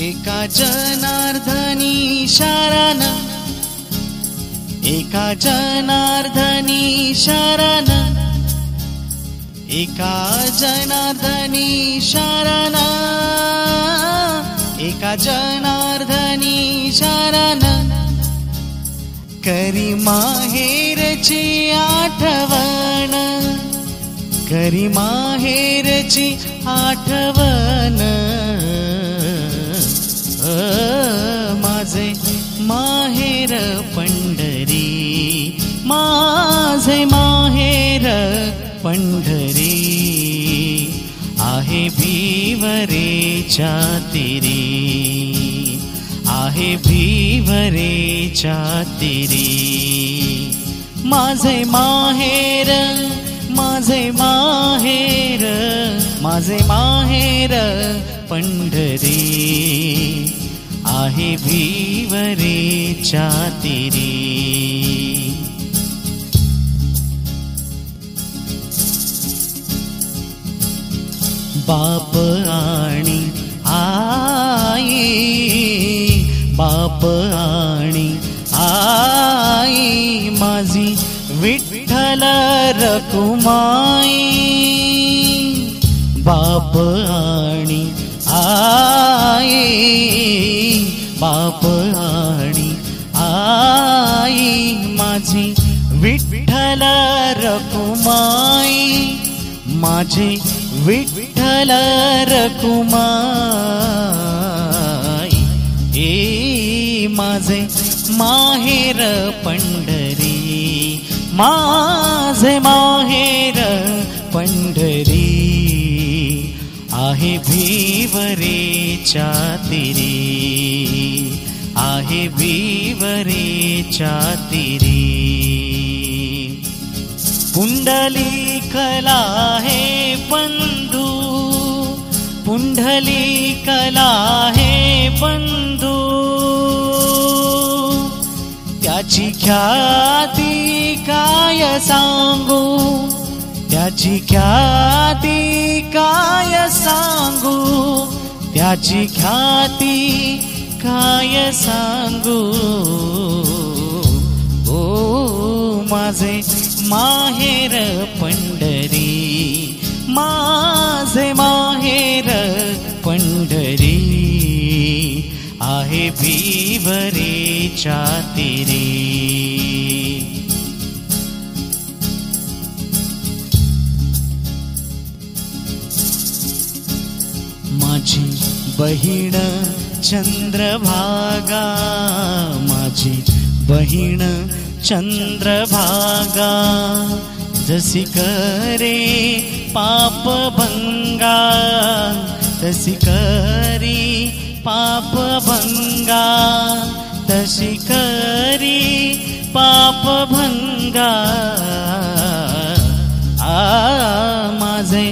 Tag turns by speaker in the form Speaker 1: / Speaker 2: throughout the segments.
Speaker 1: एका जनार्दनी शरण, एका जनार्दनी शरण, एका जनार्दनी शरण, एका जनार्दनी शरण. करी माहेरची आठवण, करी माहेरची आठवण. माझे माहेर पंढरी, माझे माहेर पंढरी. आहे भिवरेच्या तीरी, आहे भिवरेच्या तीरी. माझे माहेर, माझे माहेर, माझे माहेर पंढरी. आहे भिवरेच्या तीरी. बाप आणि आई, बाप आणि आई माझी विठ्ठल रखुमाई. बाप आणि आई, बाप आणि आई माझी विठ्ठल रखुमाई. माझे विठ्ठल रखुमाई. ए माझे माहेर पंढरी, माझे माहेर पंढरी. आहे भिवरेच्या तीरी, आहे भिवरेच्या तीरी. पुंडलिकला हे बंधू, पुंडलिकला हे बंधू. त्याची ख्याती काय सांगू, त्याची ख्याती काय सांगू, त्याची ख्याती काय सांगू. ओ माझे माहेर पंढरी, माझे माहेर पंढरी. आहे भिवरेच्या तीरी. माझी बहीण चंद्रभागा, माझी बहीण चंद्रभागा. जशी करे पाप भंगा, तशी करी पाप भंगा, तशी करी पाप भंगा. माझे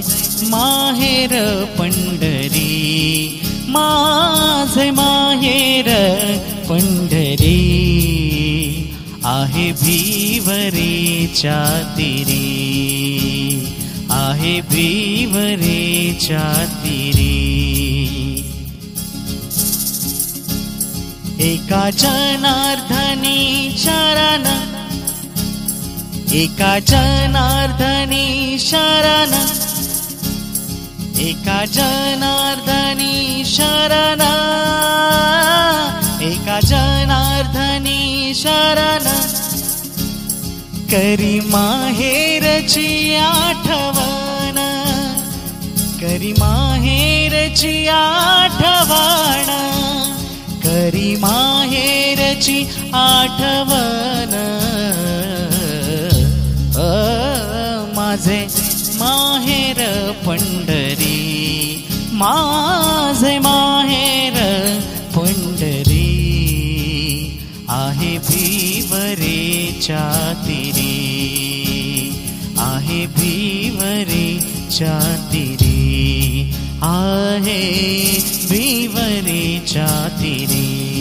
Speaker 1: माहेर पंढरी, माझे माहेर पंढरी. आहे भिवरेच्या तीरी, आहे भिवरेच्या तीरी. एका जनार्दनी शरण, एका जनार्दनी शरण, एका जनार्दनी शरण, एका जनार्दनी शरण. करी माहेरची आठवण, करी माहेरची आठवण, करी माहेरची आठवण. माझे माहेर पंढरी, माझे माहेर पंढरी. आहे भिवरेच्या तीरी, आहे भिवरेच्या तीरी. आहे भिवरेच्या तीरी.